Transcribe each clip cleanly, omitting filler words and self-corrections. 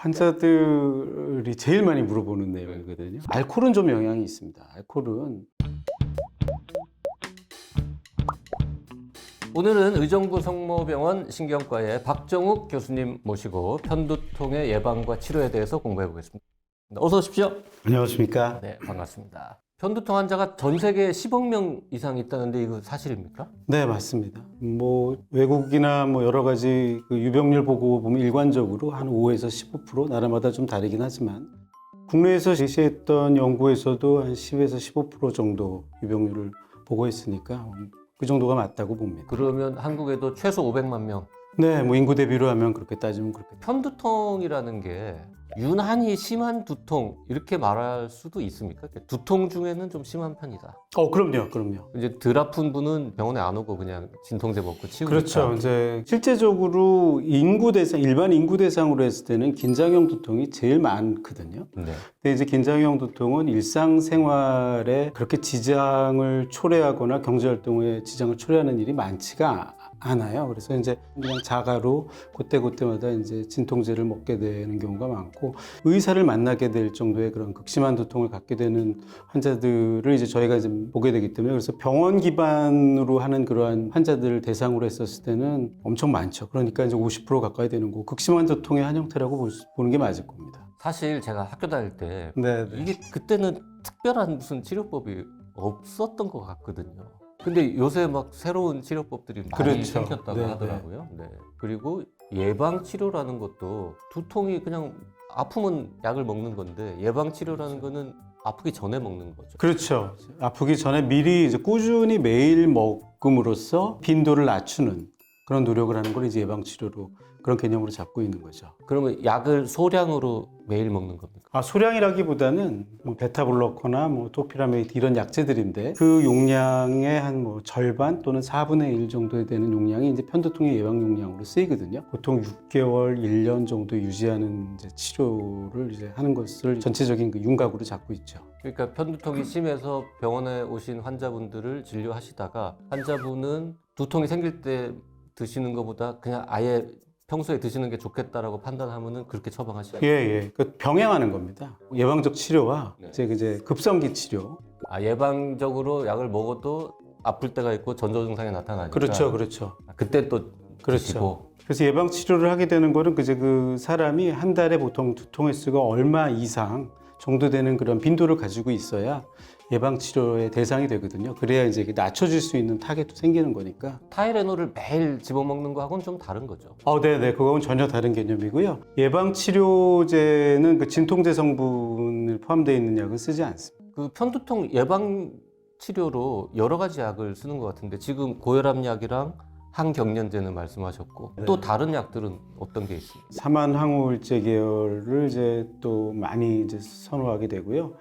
환자들이 제일 많이 물어보는 내용이거든요. 알코올은 좀 영향이 있습니다. 알코올은 오늘은 의정부 성모병원 신경과의 박정욱 교수님 모시고 편두통의 예방과 치료에 대해서 공부해 보겠습니다. 어서 오십시오. 안녕하십니까? 네, 반갑습니다. 편두통 환자가 전 세계에 10억 명 이상 있다는데 이거 사실입니까? 네, 맞습니다. 외국이나 여러 가지 그 유병률 보고 보면 일관적으로 한 5에서 15% 나라마다 좀 다르긴 하지만 국내에서 제시했던 연구에서도 한 10에서 15% 정도 유병률을 보고했으니까 그 정도가 맞다고 봅니다. 그러면 한국에도 최소 500만 명. 네, 인구 대비로 하면 그렇게 따지면 그렇게. 편두통이라는 게 유난히 심한 두통 이렇게 말할 수도 있습니까? 두통 중에는 좀 심한 편이다. 그럼요. 이제 덜 아픈 분은 병원에 안 오고 그냥 진통제 먹고 치우니까. 그렇죠. 이제 실제적으로 일반 인구 대상으로 했을 때는 긴장형 두통이 제일 많거든요. 네. 근데 이제 긴장형 두통은 일상생활에 그렇게 지장을 초래하거나 경제활동에 지장을 초래하는 일이 많지가 않아요. 그래서 이제 그냥 자가로 그때마다 이제 진통제를 먹게 되는 경우가 많고 의사를 만나게 될 정도의 그런 극심한 두통을 갖게 되는 환자들을 이제 저희가 이제 보게 되기 때문에 그래서 병원 기반으로 하는 그러한 환자들을 대상으로 했었을 때는 엄청 많죠. 그러니까 이제 50% 가까이 되는 거 극심한 두통의 한 형태라고 보는 게 맞을 겁니다. 사실 제가 학교 다닐 때 네. 이게 그때는 특별한 무슨 치료법이 없었던 것 같거든요. 근데 요새 막 새로운 치료법들이 많이 그렇죠. 생겼다고 네, 하더라고요. 네. 그리고 예방 치료라는 것도 두통이 그냥 아프면 약을 먹는 건데 예방 치료라는 거는 아프기 전에 먹는 거죠. 그렇죠. 아프기 전에 미리 이제 꾸준히 매일 먹음으로써 빈도를 낮추는 그런 노력을 하는 걸 이제 예방치료로 그런 개념으로 잡고 있는 거죠. 그러면 약을 소량으로 매일 먹는 겁니까? 소량이라기보다는 베타블로커나 토피라메이드 이런 약제들인데 그 용량의 한 절반 또는 4분의 1 정도 되는 용량이 이제 편두통의 예방 용량으로 쓰이거든요. 보통 6개월, 1년 정도 유지하는 이제 치료를 이제 하는 것을 전체적인 그 윤곽으로 잡고 있죠. 그러니까 편두통이 심해서 병원에 오신 환자분들을 진료하시다가 환자분은 두통이 생길 때 드시는 것보다 그냥 아예 평소에 드시는 게 좋겠다라고 판단하면은 그렇게 처방하시죠. 예. 병행하는 겁니다. 예방적 치료와 네. 이제 급성기 치료. 예방적으로 약을 먹어도 아플 때가 있고 전조 증상이 나타나니까. 그렇죠. 그때 또 드시고. 그래서 예방 치료를 하게 되는 거는 이제 그 사람이 한 달에 보통 두통 횟수가 얼마 이상 정도 되는 그런 빈도를 가지고 있어야 예방 치료의 대상이 되거든요. 그래야 이제 낮춰질 수 있는 타겟도 생기는 거니까. 타이레놀을 매일 집어먹는 거하고는 좀 다른 거죠. 네. 그거는 전혀 다른 개념이고요. 예방 치료제는 그 진통제 성분을 포함되어 있는 약은 쓰지 않습니다. 그 편두통 예방 치료로 여러 가지 약을 쓰는 것 같은데 지금 고혈압 약이랑 항경련제는 말씀하셨고 네. 또 다른 약들은 어떤 게 있습니까? 사만항우울제 계열을 이제 또 많이 이제 선호하게 되고요.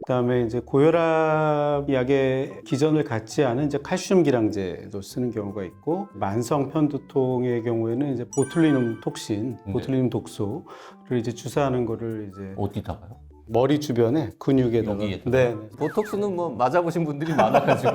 그다음에 이제 고혈압 약의 기전을 갖지 않은 이제 칼슘 기량제도 쓰는 경우가 있고 만성 편두통의 경우에는 이제 보툴리눔 톡신, 보툴리눔 독소를 이제 주사하는 거를 이제 어디다가요? 머리 주변에 근육에다가. 여기에다가? 네. 보톡스는 맞아보신 분들이 많아가지고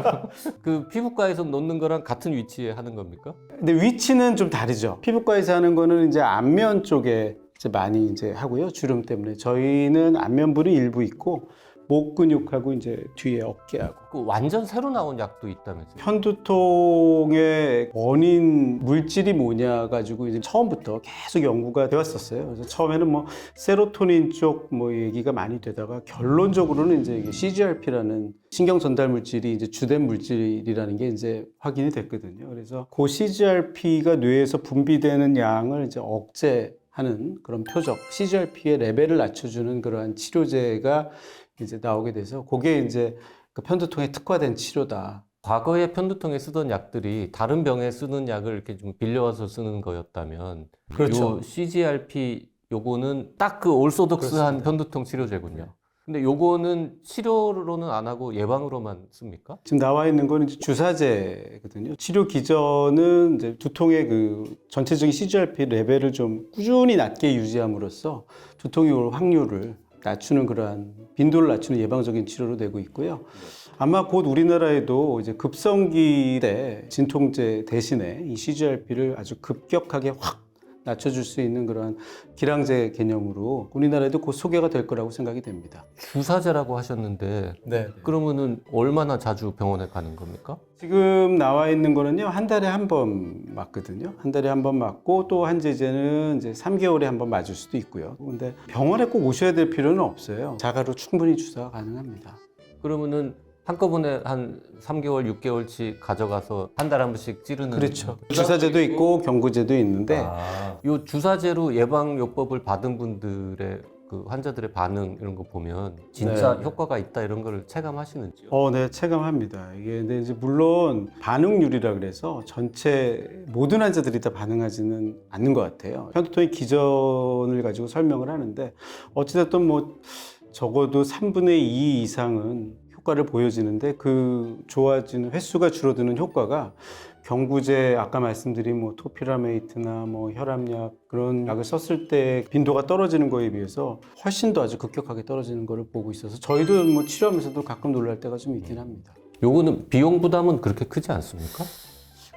그 피부과에서 놓는 거랑 같은 위치에 하는 겁니까? 근데 위치는 좀 다르죠. 피부과에서 하는 거는 이제 안면 쪽에 이제 많이 이제 하고요. 주름 때문에. 저희는 안면부는 일부 있고 목 근육하고 이제 뒤에 어깨하고. 그 완전 새로 나온 약도 있다면서요? 편두통의 원인 물질이 뭐냐 가지고 이제 처음부터 계속 연구가 되었었어요. 그래서 처음에는 세로토닌 쪽 얘기가 많이 되다가 결론적으로는 이제 이게 CGRP라는 신경 전달 물질이 이제 주된 물질이라는 게 이제 확인이 됐거든요. 그래서 그 CGRP가 뇌에서 분비되는 양을 이제 억제하는 그런 표적, CGRP의 레벨을 낮춰주는 그러한 치료제가 이제 나오게 돼서 그게 이제 그 편두통에 특화된 치료다. 과거에 편두통에 쓰던 약들이 다른 병에 쓰는 약을 이렇게 좀 빌려와서 쓰는 거였다면 그렇죠. 요 CGRP 요거는 딱 그 올소독스한 그렇습니다. 편두통 치료제군요. 근데 요거는 치료로는 안 하고 예방으로만 씁니까? 지금 나와 있는 거는 이제 주사제거든요. 치료 기전은 이제 두통의 그 전체적인 CGRP 레벨을 좀 꾸준히 낮게 유지함으로써 두통이 올 확률을 낮추는 그러한 빈도를 낮추는 예방적인 치료로 되고 있고요. 아마 곧 우리나라에도 이제 급성기 때 진통제 대신에 이 CGRP를 아주 급격하게 확 낮춰줄 수 있는 그런 기량제 개념으로 우리나라에도 곧 소개가 될 거라고 생각이 됩니다. 주사제라고 하셨는데 네. 그러면은 얼마나 자주 병원에 가는 겁니까? 지금 나와 있는 거는요, 한 달에 한 번 맞거든요. 한 달에 한 번 맞고 또 한제제는 이제 3개월에 한 번 맞을 수도 있고요. 근데 병원에 꼭 오셔야 될 필요는 없어요. 자가로 충분히 주사가 가능합니다. 그러면은 한꺼번에 한 3개월, 6개월치 가져가서 한 달에 한 번씩 찌르는. 그렇죠. 주사제도 있고 경구제도 있는데 요 주사제로 예방요법을 받은 분들의 그 환자들의 반응 이런 거 보면 진짜 네. 효과가 있다 이런 걸 체감하시는지요? 네, 체감합니다. 이게 근데 이제 물론 반응률이라 그래서 전체 모든 환자들이 다 반응하지는 않는 것 같아요. 편두통의 기전을 가지고 설명을 하는데 어찌됐든 뭐 적어도 3분의 2 이상은 효과를 보여지는데 그 좋아지는 횟수가 줄어드는 효과가 경구제 아까 말씀드린 뭐 토피라메이트나 뭐 혈압약 그런 약을 썼을 때 빈도가 떨어지는 거에 비해서 훨씬 더 아주 급격하게 떨어지는 거를 보고 있어서 저희도 뭐 치료하면서도 가끔 놀랄 때가 좀 있긴 합니다. 요거는 비용 부담은 그렇게 크지 않습니까?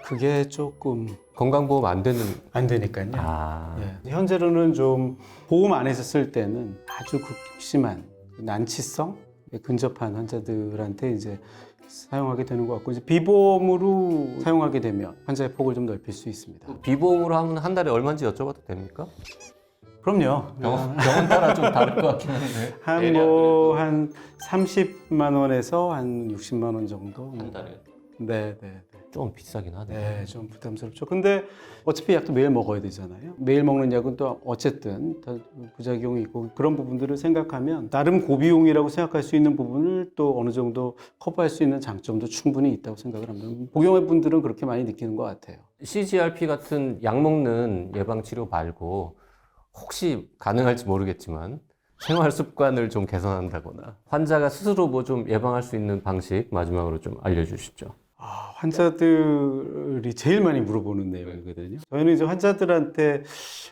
그게 조금 건강보험 안 되는. 안 되니까요. 아. 예. 현재로는 좀 보험 안에서 쓸 때는 아주 극심한 난치성 근접한 환자들한테 이제 사용하게 되는 것 같고 이제 비보험으로 사용하게 되면 환자의 폭을 좀 넓힐 수 있습니다. 비보험으로 하면 한 달에 얼마인지 여쭤봐도 됩니까? 그럼요. 병원 따라 좀 다를 것 같긴 한데. 한 30만 원에서 한 60만 원 정도. 한 달에. 네. 좀 비싸긴 하네. 네, 좀 부담스럽죠. 근데 어차피 약도 매일 먹어야 되잖아요. 매일 먹는 약은 또 어쨌든 다 부작용이 있고 그런 부분들을 생각하면 나름 고비용이라고 생각할 수 있는 부분을 또 어느 정도 커버할 수 있는 장점도 충분히 있다고 생각을 합니다. 복용해 분들은 그렇게 많이 느끼는 것 같아요. CGRP 같은 약 먹는 예방치료 말고 혹시 가능할지 모르겠지만 생활 습관을 좀 개선한다거나 환자가 스스로 뭐 좀 예방할 수 있는 방식 마지막으로 좀 알려주시죠. 환자들이 제일 많이 물어보는 내용이거든요. 저희는 이제 환자들한테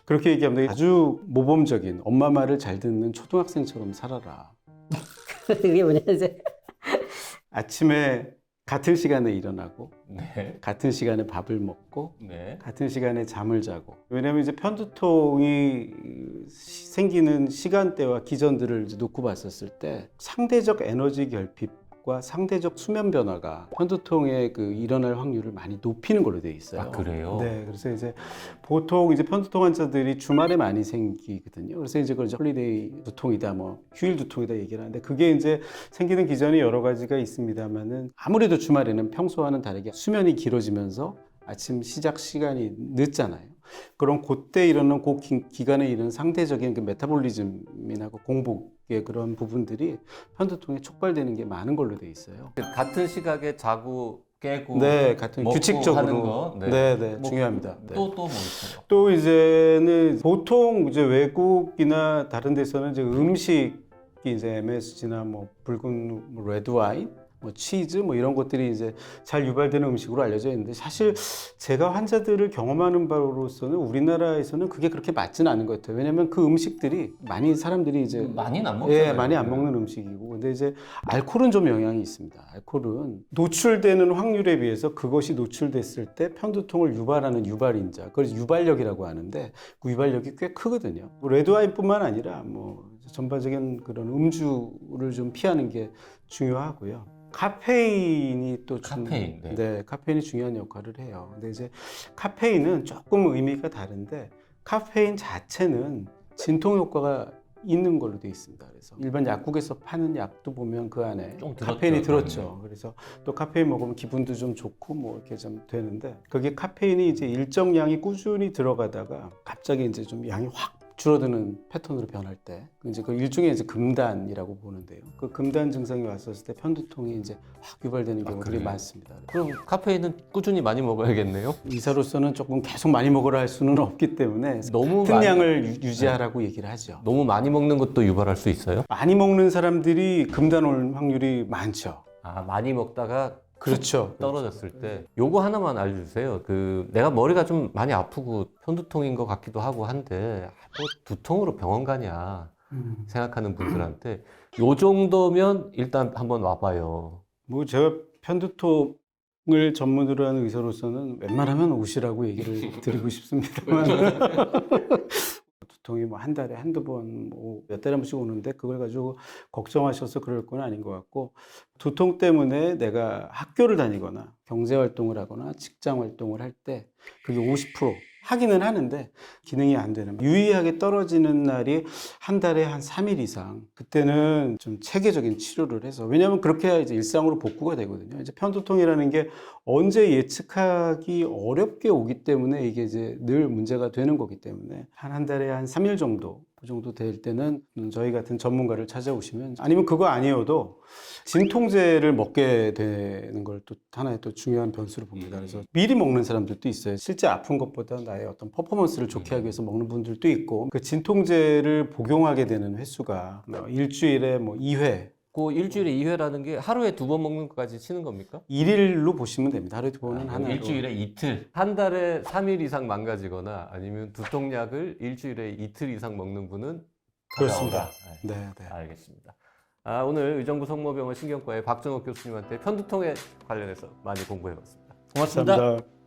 그렇게 얘기합니다. 아주 모범적인 엄마 말을 잘 듣는 초등학생처럼 살아라. 그게 뭐냐지? 아침에 같은 시간에 일어나고 네. 같은 시간에 밥을 먹고 네. 같은 시간에 잠을 자고 왜냐하면 이제 편두통이 생기는 시간대와 기전들을 이제 놓고 봤었을 때 상대적 에너지 결핍과 상대적 수면 변화가 편두통의 그 일어날 확률을 많이 높이는 걸로 되어 있어요. 아, 그래요? 네, 그래서 이제 보통 이제 편두통 환자들이 주말에 많이 생기거든요. 그래서 이제 그걸 홀리데이 두통이다, 뭐 휴일 두통이다 얘기를 하는데 그게 이제 생기는 기전이 여러 가지가 있습니다만은 아무래도 주말에는 평소와는 다르게 수면이 길어지면서 아침 시작 시간이 늦잖아요. 그럼 그때 일어나는 그 기간에 이르는 상대적인 그 메타볼리즘이나 그 공복의 그런 부분들이 편두통에 촉발되는 게 많은 걸로 돼 있어요. 같은 시각에 자고 깨고 네, 같은 먹고 규칙적으로 하는 거. 네, 뭐, 중요합니다. 네. 또 뭐 있어요? 또 이제는 보통 이제 외국이나 다른 데서는 이제 음식이 이제 MSG나 뭐 붉은 뭐 레드 와인, 뭐 치즈 뭐 이런 것들이 이제 잘 유발되는 음식으로 알려져 있는데 사실 제가 환자들을 경험하는 바로서는 우리나라에서는 그게 그렇게 맞지는 않은 것 같아요. 왜냐하면 그 음식들이 많이 사람들이 이제 많이는 안 먹잖아요. 예, 많이 안 먹는 음식이고 근데 이제 알코올은 좀 영향이 있습니다. 알코올은 노출되는 확률에 비해서 그것이 노출됐을 때 편두통을 유발하는 유발인자, 그걸 유발력이라고 하는데 그 유발력이 꽤 크거든요. 뭐 레드와인뿐만 아니라 뭐 전반적인 그런 음주를 좀 피하는 게 중요하고요. 카페인이 또 카페인, 네. 카페인이 중요한 역할을 해요. 근데 이제 카페인은 조금 의미가 다른데 카페인 자체는 진통 효과가 있는 걸로 되어 있습니다. 그래서 일반 약국에서 파는 약도 보면 그 안에 좀 카페인이 들었죠. 들었죠. 그래서 또 카페인 먹으면 기분도 좀 좋고 뭐 이렇게 좀 되는데 그게 카페인이 이제 일정량이 꾸준히 들어가다가 갑자기 이제 좀 양이 확 줄어드는 패턴으로 변할 때 이제 그 일종의 이제 금단이라고 보는데요. 그 금단 증상이 왔었을 때 편두통이 이제 확 유발되는 경우들이 그래요? 많습니다. 그럼 카페인은 꾸준히 많이 먹어야겠네요. 의사로서는 조금 계속 많이 먹으라 할 수는 없기 때문에 너무 같은 많이- 양을 유지하라고 얘기를 하죠. 너무 많이 먹는 것도 유발할 수 있어요? 많이 먹는 사람들이 금단 올 확률이 많죠. 아, 많이 먹다가 그렇죠. 떨어졌을 때 요거 하나만 알려주세요. 그 내가 머리가 좀 많이 아프고 편두통인 것 같기도 하고 한데 뭐 두통으로 병원 가냐 생각하는 분들한테 요 정도면 일단 한번 와봐요. 뭐 제가 편두통을 두통을 전문으로 하는 의사로서는 웬만하면 오시라고 얘기를 드리고 싶습니다만 두통이 뭐 한 달에 한두 번, 뭐 몇 달에 한 번씩 오는데 그걸 가지고 걱정하셔서 그럴 건 아닌 것 같고, 두통 때문에 내가 학교를 다니거나 경제 활동을 하거나 직장 활동을 할 때 그게 50% 하기는 하는데 기능이 안 되는, 유의하게 떨어지는 날이 한 달에 한 3일 이상, 그때는 좀 체계적인 치료를 해서, 왜냐하면 그렇게 해야 이제 일상으로 복구가 되거든요. 이제 편두통이라는 게 언제 예측하기 어렵게 오기 때문에 이게 이제 늘 문제가 되는 거기 때문에 한 달에 한 3일 정도, 그 정도 될 때는 저희 같은 전문가를 찾아오시면, 아니면 그거 아니어도 진통제를 먹게 되는 걸 또 하나의 또 중요한 변수로 봅니다. 그래서 미리 먹는 사람들도 있어요. 실제 아픈 것보다 나의 어떤 퍼포먼스를 좋게 하기 위해서 먹는 분들도 있고, 그 진통제를 복용하게 되는 횟수가 일주일에 뭐 2회, 그 일주일에 2회라는 게 하루에 2번 먹는 것까지 치는 겁니까? 1일로 보시면 됩니다. 하루에 2번은 하나로. 일주일에 이틀. 한 달에 3일 이상 망가지거나 아니면 두통약을 일주일에 이틀 이상 먹는 분은 그렇습니다. 가져오라. 네. 네, 네. 알겠습니다. 오늘 의정부 성모병원 신경과의 박정욱 교수님한테 편두통에 관련해서 많이 공부해봤습니다. 고맙습니다. 감사합니다.